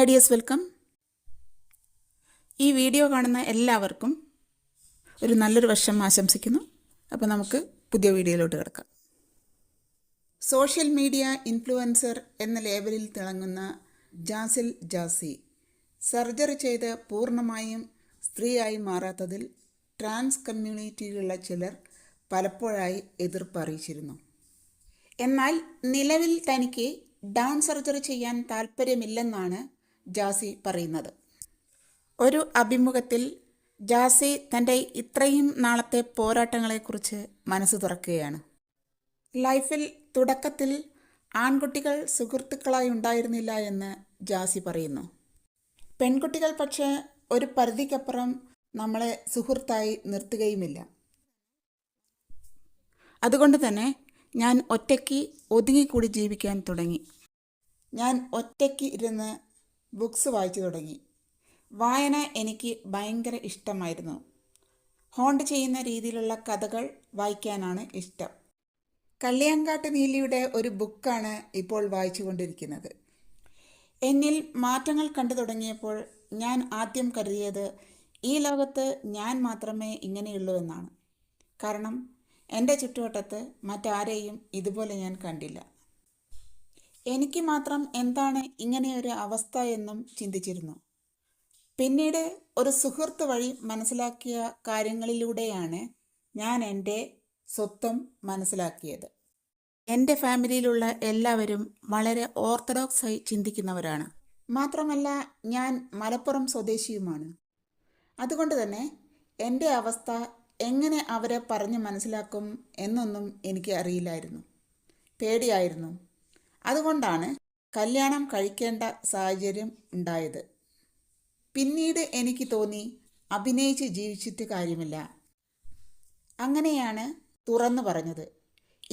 Hi dears, welcome. ഈ video കാണുന്ന എല്ലാവർക്കും ഒരു നല്ലൊരു വർഷം ആശംസിക്കുന്നു. അപ്പോൾ നമുക്ക് പുതിയ വീഡിയോയിലോട്ട് കിടക്കാം. സോഷ്യൽ മീഡിയ ഇൻഫ്ലുവൻസർ എന്ന ലേബലിൽ തിളങ്ങുന്ന ജാസിൽ ജാസി സർജറി ചെയ്ത് പൂർണ്ണമായും സ്ത്രീയായി മാറാത്തതിൽ ട്രാൻസ് കമ്മ്യൂണിറ്റിയിലുള്ള ചിലർ പലപ്പോഴായി എതിർപ്പ് അറിയിച്ചിരുന്നു. എന്നാൽ നിലവിൽ തനിക്ക് ഡൗൺ സർജറി ചെയ്യാൻ താല്പര്യമില്ലെന്നാണ് ജാസി പറയുന്നത്. ഒരു അഭിമുഖത്തിൽ ജാസി തൻ്റെ ഇത്രയും നാളത്തെ പോരാട്ടങ്ങളെക്കുറിച്ച് മനസ്സ് തുറക്കുകയാണ്. ലൈഫിൽ തുടക്കത്തിൽ ആൺകുട്ടികൾ സുഹൃത്തുക്കളായി ഉണ്ടായിരുന്നില്ല എന്ന് ജാസി പറയുന്നു. പെൺകുട്ടികൾ പക്ഷേ ഒരു പരിധിക്കപ്പുറം നമ്മളെ സുഹൃത്തായി നിർത്തുകയുമില്ല. അതുകൊണ്ട് തന്നെ ഞാൻ ഒറ്റയ്ക്ക് ഒതുങ്ങിക്കൂടി ജീവിക്കാൻ തുടങ്ങി. ഞാൻ ഒറ്റയ്ക്ക് ഇരുന്ന് ബുക്സ് വായിച്ചു തുടങ്ങി. വായന എനിക്ക് ഭയങ്കര ഇഷ്ടമായിരുന്നു. ഹോണ്ട് ചെയ്യുന്ന രീതിയിലുള്ള കഥകൾ വായിക്കാനാണ് ഇഷ്ടം. കള്ളിയങ്കാട്ട് നീലിയുടെ ഒരു ബുക്കാണ് ഇപ്പോൾ വായിച്ചു കൊണ്ടിരിക്കുന്നത്. എന്നിൽ മാറ്റങ്ങൾ കണ്ടു തുടങ്ങിയപ്പോൾ ഞാൻ ആദ്യം കരുതിയത് ഈ ലോകത്ത് ഞാൻ മാത്രമേ ഇങ്ങനെയുള്ളൂ എന്നാണ്. കാരണം എൻ്റെ ചുറ്റുവട്ടത്ത് മറ്റാരെയും ഇതുപോലെ ഞാൻ കണ്ടില്ല. എനിക്ക് മാത്രം എന്താണ് ഇങ്ങനെയൊരു അവസ്ഥ എന്നും ചിന്തിച്ചിരുന്നു. പിന്നീട് ഒരു സുഹൃത്ത് വഴി മനസ്സിലാക്കിയ കാര്യങ്ങളിലൂടെയാണ് ഞാൻ എൻ്റെ സ്വത്വം മനസ്സിലാക്കിയത്. എൻ്റെ ഫാമിലിയിലുള്ള എല്ലാവരും വളരെ ഓർത്തഡോക്സായി ചിന്തിക്കുന്നവരാണ്. മാത്രമല്ല ഞാൻ മലപ്പുറം സ്വദേശിയുമാണ്. അതുകൊണ്ട് തന്നെ എൻ്റെ അവസ്ഥ എങ്ങനെ അവരെ പറഞ്ഞ് മനസ്സിലാക്കും എന്നൊന്നും എനിക്ക് അറിയില്ലായിരുന്നു. പേടിയായിരുന്നു. അതുകൊണ്ടാണ് കല്യാണം കഴിക്കേണ്ട സാഹചര്യം ഉണ്ടായത്. പിന്നീട് എനിക്ക് തോന്നി അഭിനയിച്ച് ജീവിച്ചിട്ട് കാര്യമില്ല. അങ്ങനെയാണ് തുറന്നു പറഞ്ഞത്.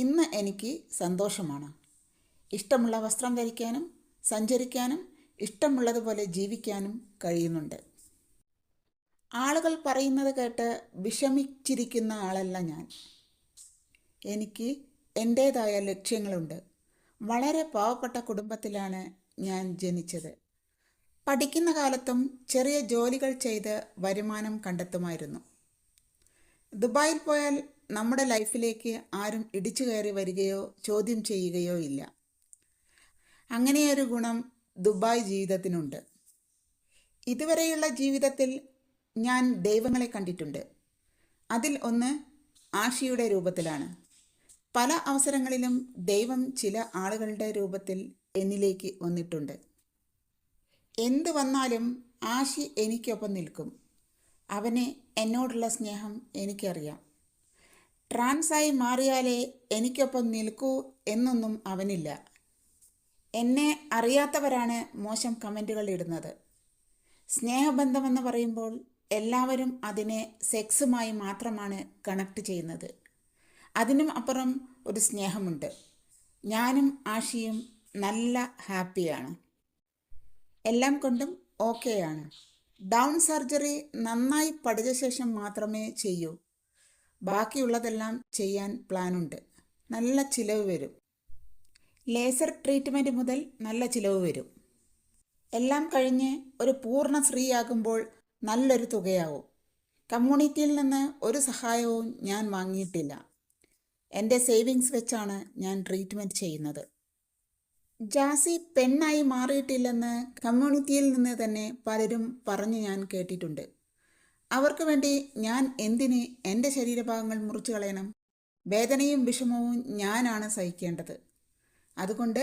ഇന്ന് എനിക്ക് സന്തോഷമാണ്. ഇഷ്ടമുള്ള വസ്ത്രം ധരിക്കാനും സഞ്ചരിക്കാനും ഇഷ്ടമുള്ളതുപോലെ ജീവിക്കാനും കഴിയുന്നുണ്ട്. ആളുകൾ പറയുന്നത് കേട്ട് വിഷമിച്ചിരിക്കുന്ന ആളല്ല ഞാൻ. എനിക്ക് എൻ്റേതായ ലക്ഷ്യങ്ങളുണ്ട്. വളരെ പാവപ്പെട്ട കുടുംബത്തിലാണ് ഞാൻ ജനിച്ചത്. പഠിക്കുന്ന കാലത്തും ചെറിയ ജോലികൾ ചെയ്ത് വരുമാനം കണ്ടെത്തുമായിരുന്നു. ദുബായിൽ പോയാൽ നമ്മുടെ ലൈഫിലേക്ക് ആരും ഇടിച്ചു കയറി വരികയോ ചോദ്യം ചെയ്യുകയോ ഇല്ല. അങ്ങനെയൊരു ഗുണം ദുബായ് ജീവിതത്തിനുണ്ട്. ഇതുവരെയുള്ള ജീവിതത്തിൽ ഞാൻ ദൈവങ്ങളെ കണ്ടിട്ടുണ്ട്. അതിൽ ഒന്ന് ആഷിയുടെ രൂപത്തിലാണ്. പല അവസരങ്ങളിലും ദൈവം ചില ആളുകളുടെ രൂപത്തിൽ എന്നിലേക്ക് വന്നിട്ടുണ്ട്. എന്തു വന്നാലും ആഷി എനിക്കൊപ്പം നിൽക്കും. അവന് എന്നോടുള്ള സ്നേഹം എനിക്കറിയാം. ട്രാൻസായി മാറിയാലേ എനിക്കൊപ്പം നിൽക്കൂ എന്നൊന്നും അവനില്ല. എന്നെ അറിയാത്തവരാണ് മോശം കമൻറ്റുകൾ ഇടുന്നത്. സ്നേഹബന്ധമെന്ന് പറയുമ്പോൾ എല്ലാവരും അതിനെ സെക്സുമായി മാത്രമാണ് കണക്ട് ചെയ്യുന്നത്. അതിനും അപ്പുറം ഒരു സ്നേഹമുണ്ട്. ഞാനും ആഷിയും നല്ല ഹാപ്പിയാണ്. എല്ലാം കൊണ്ടും ഓക്കെയാണ്. ഡൗൺ സർജറി നന്നായി പഠിച്ച ശേഷം മാത്രമേ ചെയ്യൂ. ബാക്കിയുള്ളതെല്ലാം ചെയ്യാൻ പ്ലാനുണ്ട്. നല്ല ചിലവ് വരും. ലേസർ ട്രീറ്റ്മെൻറ്റ് മുതൽ നല്ല ചിലവ് വരും. എല്ലാം കഴിഞ്ഞ് ഒരു പൂർണ്ണ സ്ത്രീയാകുമ്പോൾ നല്ലൊരു തുകയാവും. കമ്മ്യൂണിറ്റിയിൽ നിന്ന് ഒരു സഹായവും ഞാൻ വാങ്ങിയിട്ടില്ല. എൻ്റെ സേവിങ്സ് വെച്ചാണ് ഞാൻ ട്രീറ്റ്മെൻറ്റ് ചെയ്യുന്നത്. ജാസി പെണ്ണായി മാറിയിട്ടില്ലെന്ന് കമ്മ്യൂണിറ്റിയിൽ നിന്ന് തന്നെ പലരും പറഞ്ഞ് ഞാൻ കേട്ടിട്ടുണ്ട്. അവർക്ക് വേണ്ടി ഞാൻ എന്തിന് എൻ്റെ ശരീരഭാഗങ്ങൾ മുറിച്ചു കളയണം? വേദനയും വിഷമവും ഞാനാണ് സഹിക്കേണ്ടത്. അതുകൊണ്ട്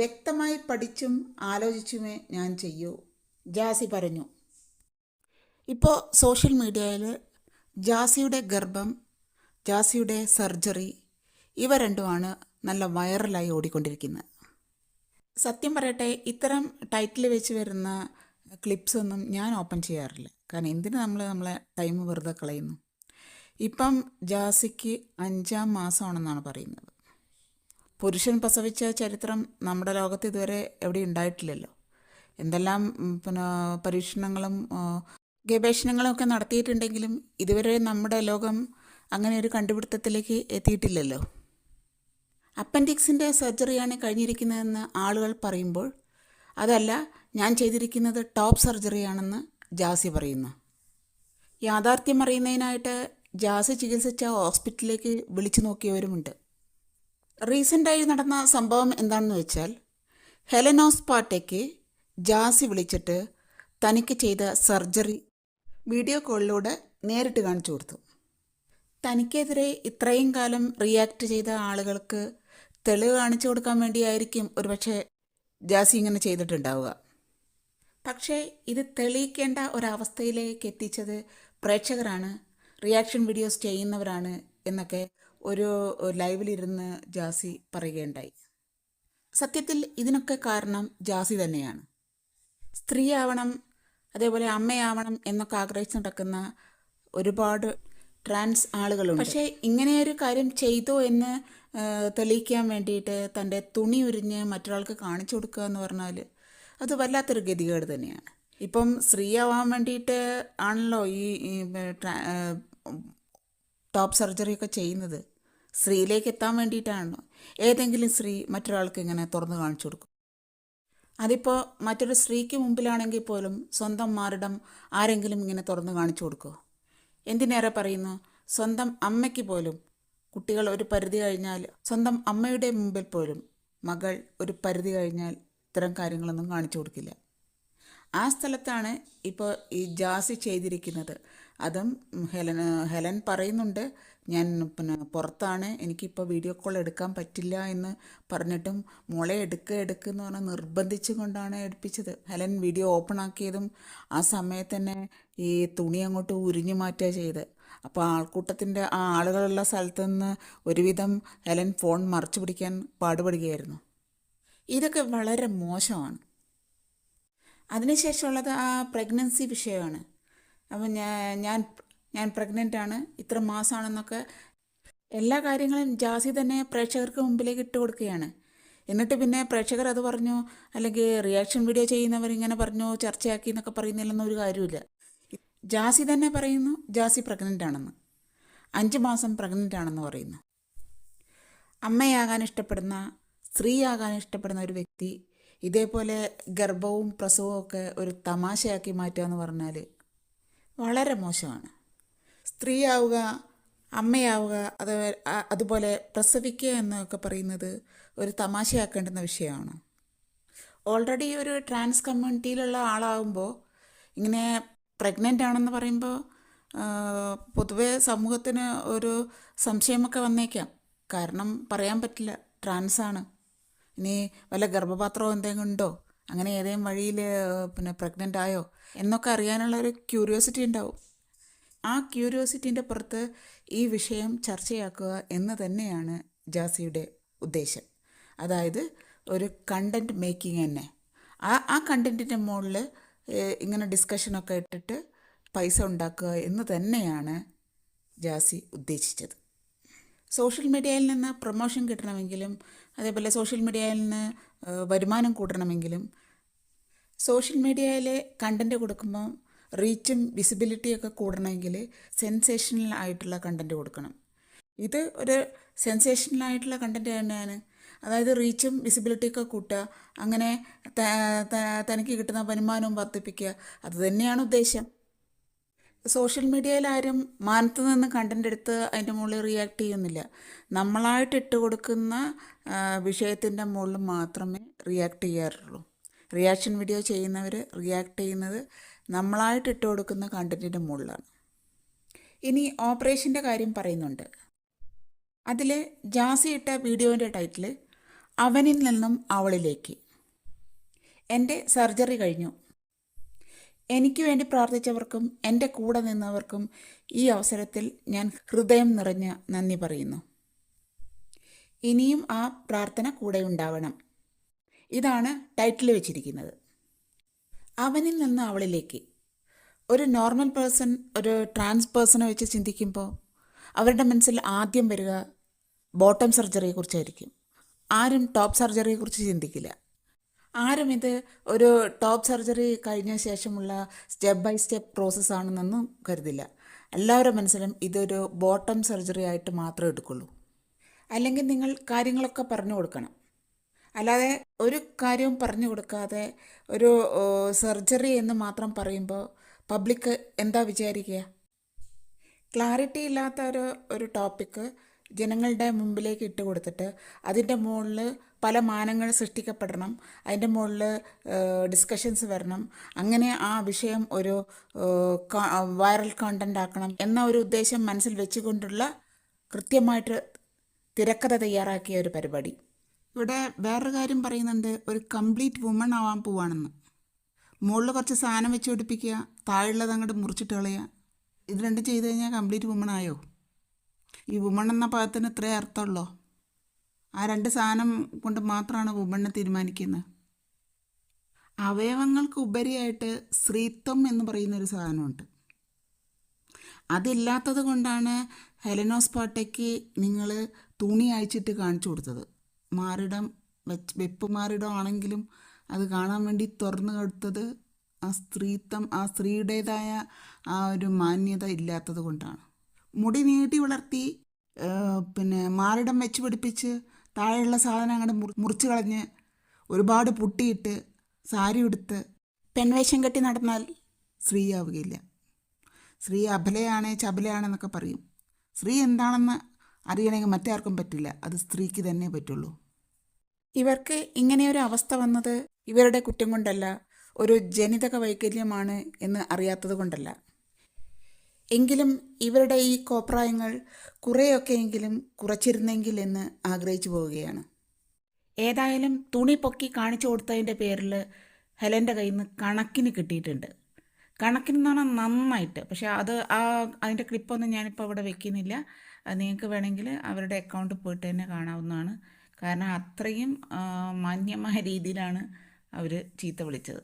വ്യക്തമായി പഠിച്ചും ആലോചിച്ചുമേ ഞാൻ ചെയ്യൂ, ജാസി പറഞ്ഞു. ഇപ്പോൾ സോഷ്യൽ മീഡിയയിൽ ജാസിയുടെ ഗർഭം, ജാസിയുടെ സർജറി ഇവ രണ്ടുമാണ് നല്ല വൈറലായി ഓടിക്കൊണ്ടിരിക്കുന്നത്. സത്യം പറയട്ടെ, ഇത്തരം ടൈറ്റിൽ വെച്ച് വരുന്ന ക്ലിപ്സൊന്നും ഞാൻ ഓപ്പൺ ചെയ്യാറില്ല. കാരണം എന്തിന് നമ്മളെ ടൈം വെറുതെ കളയുന്നു. ഇപ്പം ജാസിക്ക് 5ാം മാസമാണെന്നാണ് പറയുന്നത്. പുരുഷൻ പ്രസവിച്ച ചരിത്രം നമ്മുടെ ലോകത്ത് ഇതുവരെ എവിടെ ഉണ്ടായിട്ടില്ലല്ലോ. എന്തെല്ലാം പരീക്ഷണങ്ങളും ഗവേഷണങ്ങളും ഒക്കെ നടത്തിയിട്ടുണ്ടെങ്കിലും ഇതുവരെ നമ്മുടെ ലോകം അങ്ങനെ ഒരു കണ്ടുപിടുത്തത്തിലേക്ക് എത്തിയിട്ടില്ലല്ലോ. അപ്പൻഡിക്സിൻ്റെ സർജറിയാണ് കഴിഞ്ഞിരിക്കുന്നതെന്ന് ആളുകൾ പറയുമ്പോൾ അതല്ല, ഞാൻ ചെയ്തിരിക്കുന്നത് ടോപ്പ് സർജറിയാണെന്ന് ജാസി പറയുന്നു. യാഥാർത്ഥ്യം അറിയുന്നതിനായിട്ട് ജാസി ചികിത്സിച്ച ഹോസ്പിറ്റലിലേക്ക് വിളിച്ചു നോക്കിയവരുമുണ്ട്. റീസെൻ്റായി നടന്ന സംഭവം എന്താണെന്ന് വെച്ചാൽ, ഹെലനോസ് പാട്ടയ്ക്ക് ജാസി വിളിച്ചിട്ട് തനിക്ക് ചെയ്ത സർജറി വീഡിയോ കോളിലൂടെ നേരിട്ട് കാണിച്ചു കൊടുത്തു. തനിക്കെതിരെ ഇത്രയും കാലം റിയാക്ട് ചെയ്ത ആളുകൾക്ക് തെളിവ് കാണിച്ചു കൊടുക്കാൻ വേണ്ടിയായിരിക്കും ഒരുപക്ഷെ ജാസി ഇങ്ങനെ ചെയ്തിട്ടുണ്ടാവുക. പക്ഷേ ഇത് തെളിയിക്കേണ്ട ഒരവസ്ഥയിലേക്ക് എത്തിച്ചത് പ്രേക്ഷകരാണ്, റിയാക്ഷൻ വീഡിയോസ് ചെയ്യുന്നവരാണ് എന്നൊക്കെ ഒരു ലൈവിലിരുന്ന് ജാസി പറയുകയുണ്ടായി. സത്യത്തിൽ ഇതിനൊക്കെ കാരണം ജാസി തന്നെയാണ്. സ്ത്രീയാവണം, അതേപോലെ അമ്മയാവണം എന്നൊക്കെ ആഗ്രഹിച്ച് നടക്കുന്ന ഒരുപാട് ട്രാൻസ് ആളുകളുണ്ട്. പക്ഷേ ഇങ്ങനെയൊരു കാര്യം ചെയ്തു എന്ന് തെളിയിക്കാൻ വേണ്ടിയിട്ട് തൻ്റെ തുണി ഉരിഞ്ഞ് മറ്റൊരാൾക്ക് കാണിച്ചു കൊടുക്കുക എന്ന് പറഞ്ഞാൽ അത് വല്ലാത്തൊരു ഗതികേട് തന്നെയാണ്. ഇപ്പം സ്ത്രീയാവാൻ വേണ്ടിയിട്ട് ആണല്ലോ ഈ ടോപ്പ് സർജറിയൊക്കെ ചെയ്യുന്നത്. സ്ത്രീയിലേക്ക് എത്താൻ വേണ്ടിയിട്ടാണല്ലോ. ഏതെങ്കിലും സ്ത്രീ മറ്റൊരാൾക്ക് ഇങ്ങനെ തുറന്നു കാണിച്ചു കൊടുക്കും. അതിപ്പോൾ മറ്റൊരു സ്ത്രീക്ക് മുമ്പിലാണെങ്കിൽ പോലും സ്വന്തം മാറിടം ആരെങ്കിലും ഇങ്ങനെ തുറന്നു കാണിച്ചു കൊടുക്കുമോ? എന്തിനേറെ പറയുന്നു, സ്വന്തം അമ്മയ്ക്ക് പോലും കുട്ടികൾ ഒരു പരിധി കഴിഞ്ഞാൽ, സ്വന്തം അമ്മയുടെ മുമ്പിൽ പോലും മകൾ ഒരു പരിധി കഴിഞ്ഞാൽ ഇത്തരം കാര്യങ്ങളൊന്നും കാണിച്ചു കൊടുക്കില്ല. ആ സ്ഥലത്താണ് ഇപ്പോൾ ഈ ജാസി ചെയ്തിരിക്കുന്നത്. അതും ഹെലൻ പറയുന്നുണ്ട്, ഞാൻ പുറത്താണ്, എനിക്കിപ്പോൾ വീഡിയോ കോൾ എടുക്കാൻ പറ്റില്ല എന്ന് പറഞ്ഞിട്ടും മോളെ എടുക്കെന്ന് പറഞ്ഞാൽ നിർബന്ധിച്ചു കൊണ്ടാണ് എടുപ്പിച്ചത്. ഹെലൻ വീഡിയോ ഓപ്പൺ ആക്കിയതും ആ സമയത്ത് തന്നെ ഈ തുണി അങ്ങോട്ട് ഉരിഞ്ഞു മാറ്റുക ചെയ്ത്. അപ്പോൾ ആൾക്കൂട്ടത്തിൻ്റെ ആ ആളുകളുള്ള സ്ഥലത്ത് നിന്ന് ഒരുവിധം ഹെലൻ ഫോൺ മറച്ചു പിടിക്കാൻ പാടുപെടുകയായിരുന്നു. ഇതൊക്കെ വളരെ മോശമാണ്. അതിനുശേഷമുള്ളത് ആ പ്രഗ്നൻസി വിഷയമാണ്. അപ്പം ഞാൻ പ്രഗ്നൻ്റാണ്, ഇത്ര മാസമാണെന്നൊക്കെ എല്ലാ കാര്യങ്ങളും ജാസി തന്നെ പ്രേക്ഷകർക്ക് മുമ്പിലേക്ക് ഇട്ട് കൊടുക്കുകയാണ്. എന്നിട്ട് പിന്നെ പ്രേക്ഷകർ അത് പറഞ്ഞു, അല്ലെങ്കിൽ റിയാക്ഷൻ വീഡിയോ ചെയ്യുന്നവർ ഇങ്ങനെ പറഞ്ഞു, ചർച്ചയാക്കി എന്നൊക്കെ പറയുന്നില്ലെന്നൊരു ഒരു കാര്യമില്ല. ജാസി തന്നെ പറയുന്നു ജാസി പ്രഗ്നൻ്റ് ആണെന്ന്, 5 മാസം പ്രഗ്നൻ്റ് ആണെന്ന് പറയുന്നു. അമ്മയാകാൻ ഇഷ്ടപ്പെടുന്ന, സ്ത്രീയാകാൻ ഇഷ്ടപ്പെടുന്ന ഒരു വ്യക്തി ഇതേപോലെ ഗർഭവും പ്രസവവും ഒക്കെ ഒരു തമാശയാക്കി മാറ്റുക എന്ന് പറഞ്ഞാൽ വളരെ മോശമാണ്. സ്ത്രീയാവുക, അമ്മയാവുക, അതുപോലെ പ്രസവിക്കുക എന്നൊക്കെ പറയുന്നത് ഒരു തമാശയാക്കേണ്ടുന്ന വിഷയമാണ്. ഓൾറെഡി ഒരു ട്രാൻസ് കമ്മ്യൂണിറ്റിയിലുള്ള ആളാകുമ്പോൾ ഇങ്ങനെ പ്രഗ്നൻ്റ് ആണെന്ന് പറയുമ്പോൾ പൊതുവെ സമൂഹത്തിന് ഒരു സംശയമൊക്കെ വന്നേക്കാം. കാരണം പറയാൻ പറ്റില്ല, ട്രാൻസാണ്, ഇനി വല്ല ഗർഭപാത്രമോ എന്തെങ്കിലും ഉണ്ടോ, അങ്ങനെ ഏതെങ്കിലും വഴിയിൽ പ്രഗ്നൻ്റ് ആയോ എന്നൊക്കെ അറിയാനുള്ള ഒരു ക്യൂരിയോസിറ്റി ഉണ്ടാവും. ആ ക്യൂരിയോസിറ്റീൻ്റെ പുറത്ത് ഈ വിഷയം ചർച്ചയാക്കുക എന്ന് തന്നെയാണ് ജാസിയുടെ ഉദ്ദേശം. അതായത് ഒരു കണ്ടൻറ് മേക്കിംഗ് തന്നെ. ആ കണ്ടൻറ്റിൻ്റെ മുകളിൽ ഇങ്ങനെ ഡിസ്കഷനൊക്കെ ഇട്ടിട്ട് പൈസ ഉണ്ടാക്കുക എന്ന് തന്നെയാണ് ജാസി ഉദ്ദേശിച്ചത്. സോഷ്യൽ മീഡിയയിൽ നിന്ന് പ്രൊമോഷൻ കിട്ടണമെങ്കിലും, അതേപോലെ സോഷ്യൽ മീഡിയയിൽ നിന്ന് വരുമാനം കൂട്ടണമെങ്കിലും, സോഷ്യൽ മീഡിയയിൽ കണ്ടൻറ്റ് കൊടുക്കുമ്പോൾ റീച്ചും വിസിബിലിറ്റിയൊക്കെ കൂടണമെങ്കിൽ സെൻസേഷണൽ ആയിട്ടുള്ള കണ്ടൻറ്റ് കൊടുക്കണം. ഇത് ഒരു സെൻസേഷണൽ ആയിട്ടുള്ള കണ്ടൻറ്റ് തന്നെയാണ്. അതായത് റീച്ചും വിസിബിലിറ്റിയൊക്കെ കൂട്ടുക, അങ്ങനെ തനിക്ക് കിട്ടുന്ന വരുമാനവും വർദ്ധിപ്പിക്കുക, അത് തന്നെയാണ് ഉദ്ദേശം. സോഷ്യൽ മീഡിയയിൽ ആരും മാനത്ത് നിന്ന് കണ്ടൻ്റ് എടുത്ത് അതിൻ്റെ മുകളിൽ റിയാക്ട് ചെയ്യുന്നില്ല. നമ്മളായിട്ട് ഇട്ട് കൊടുക്കുന്ന വിഷയത്തിൻ്റെ മുകളിൽ മാത്രമേ റിയാക്ട് ചെയ്യാറുള്ളൂ. റിയാക്ഷൻ വീഡിയോ ചെയ്യുന്നവർ റിയാക്ട് ചെയ്യുന്നത് നമ്മളായിട്ട് ഇട്ട് കൊടുക്കുന്ന കണ്ടൻറ്റിൻ്റെ മുകളിലാണ്. ഇനി ഓപ്പറേഷൻ്റെ കാര്യം പറയുന്നുണ്ട്. അതിൽ ജാസി ഇട്ട വീഡിയോൻ്റെ ടൈറ്റിൽ അവനിൽ നിന്നും അവളിലേക്ക്. എൻ്റെ സർജറി കഴിഞ്ഞു. എനിക്ക് വേണ്ടി പ്രാർത്ഥിച്ചവർക്കും എൻ്റെ കൂടെ നിന്നവർക്കും ഈ അവസരത്തിൽ ഞാൻ ഹൃദയം നിറഞ്ഞ നന്ദി പറയുന്നു. ഇനിയും ആ പ്രാർത്ഥന കൂടെ ഉണ്ടാവണം. ഇതാണ് ടൈറ്റിൽ വെച്ചിരിക്കുന്നത്. അവനിൽ നിന്ന് അവളിലേക്ക്. ഒരു നോർമൽ പേഴ്സൺ ഒരു ട്രാൻസ് പേഴ്സണെ വെച്ച് ചിന്തിക്കുമ്പോൾ അവരുടെ മനസ്സിൽ ആദ്യം വരിക ബോട്ടം സർജറിയെക്കുറിച്ചായിരിക്കും. ആരും ടോപ്പ് സർജറിയെക്കുറിച്ച് ചിന്തിക്കില്ല. ആരും ഇത് ഒരു ടോപ്പ് സർജറി കഴിഞ്ഞ ശേഷമുള്ള സ്റ്റെപ്പ് ബൈ സ്റ്റെപ്പ് പ്രോസസ്സാണെന്നൊന്നും കരുതില്ല. എല്ലാവരുടെ മനസ്സിലും ഇതൊരു ബോട്ടം സർജറി ആയിട്ട് മാത്രമേ എടുക്കുള്ളൂ. അല്ലെങ്കിൽ നിങ്ങൾ കാര്യങ്ങളൊക്കെ പറഞ്ഞു കൊടുക്കണം. അല്ലാതെ ഒരു കാര്യവും പറഞ്ഞു കൊടുക്കാതെ ഒരു സർജറി എന്ന് മാത്രം പറയുമ്പോൾ പബ്ലിക് എന്താ വിചാരിക്കുക? ക്ലാരിറ്റി ഇല്ലാത്ത ഒരു ടോപ്പിക്ക് ജനങ്ങളുടെ മുമ്പിലേക്ക് ഇട്ട് കൊടുത്തിട്ട് അതിൻ്റെ മുകളിൽ പല മാനങ്ങൾ സൃഷ്ടിക്കപ്പെടണം, അതിൻ്റെ മുകളിൽ ഡിസ്കഷൻസ് വരണം, അങ്ങനെ ആ വിഷയം ഒരു വൈറൽ കോണ്ടൻ്റ് ആക്കണം എന്ന ഒരു ഉദ്ദേശം മനസ്സിൽ വെച്ചുകൊണ്ടുള്ള കൃത്യമായിട്ട് തിരക്കഥ തയ്യാറാക്കിയ ഒരു പരിപാടി. ഇവിടെ വേറൊരു കാര്യം പറയുന്നുണ്ട്, ഒരു കംപ്ലീറ്റ് വുമൺ ആവാൻ പോവാണെന്ന്. മുകളിൽ കുറച്ച് സാധനം വെച്ച് പിടിപ്പിക്കുക, താഴെയുള്ളത് അങ്ങോട്ട് മുറിച്ചിട്ട് കളയുക. ഇത് രണ്ടും ചെയ്ത് കഴിഞ്ഞാൽ കംപ്ലീറ്റ് വുമൺ ആയോ? ഈ വുമൺ എന്ന പദത്തിന് ഇത്രേ അർത്ഥമുള്ളോ? ആ രണ്ട് സാധനം കൊണ്ട് മാത്രമാണ് വുമണിനെ തീരുമാനിക്കുന്നത്. അവയവങ്ങൾക്ക് ഉപരിയായിട്ട് സ്ത്രീത്വം എന്ന് പറയുന്നൊരു സാധനമുണ്ട്. അതില്ലാത്തത് കൊണ്ടാണ് ഹെലനോസ് പാട്ടയ്ക്ക് നിങ്ങൾ തുണി അയച്ചിട്ട് കാണിച്ചു കൊടുത്തത്. മാറിടം വെപ്പ് മാറിടം ആണെങ്കിലും അത് കാണാൻ വേണ്ടി തുറന്നു കൊടുത്തത് ആ സ്ത്രീത്വം, ആ സ്ത്രീയുടേതായ ആ ഒരു മാന്യത ഇല്ലാത്തത് കൊണ്ടാണ്. മുടി നീട്ടി വളർത്തി മാറിടം വെച്ച് പിടിപ്പിച്ച് താഴെയുള്ള സാധനം അങ്ങോട്ട് മുറിച്ച് കളഞ്ഞ് ഒരുപാട് പുട്ടിയിട്ട് സാരി ഉടുത്ത് പെൺവേഷം കെട്ടി നടന്നാൽ സ്ത്രീയാവുകയില്ല. സ്ത്രീ അബലയാണ്, ചബലയാണെന്നൊക്കെ പറയും. സ്ത്രീ എന്താണെന്ന് അറിയണമെങ്കിൽ മറ്റാർക്കും പറ്റില്ല, അത് സ്ത്രീക്ക് തന്നെ പറ്റുള്ളൂ. ഇവർക്ക് ഇങ്ങനെയൊരു അവസ്ഥ വന്നത് ഇവരുടെ കുറ്റം കൊണ്ടല്ല, ഒരു ജനിതക വൈകല്യമാണ് എന്ന് അറിയാത്തത് കൊണ്ടല്ല. എങ്കിലും ഇവരുടെ ഈ കോപ്രായങ്ങൾ കുറേയൊക്കെയെങ്കിലും കുറച്ചിരുന്നെങ്കിൽ എന്ന് ആഗ്രഹിച്ചു പോവുകയാണ്. ഏതായാലും തുണി പൊക്കി കാണിച്ചു കൊടുത്തതിൻ്റെ പേരിൽ ഹെലൻ്റെ കയ്യിൽ നിന്ന് കണക്കിന് കിട്ടിയിട്ടുണ്ട്. കണക്കിന് എന്ന് പറഞ്ഞാൽ നന്നായിട്ട്. പക്ഷേ അതിൻ്റെ ക്ലിപ്പൊന്നും ഞാനിപ്പോൾ അവിടെ വെക്കുന്നില്ല. നിങ്ങൾക്ക് വേണമെങ്കിൽ അവരുടെ അക്കൗണ്ടിൽ പോയിട്ട് തന്നെ കാണാവുന്നതാണ്. കാരണം അത്രയും മാന്യമായ രീതിയിലാണ് അവർ ചീത്ത വിളിച്ചത്.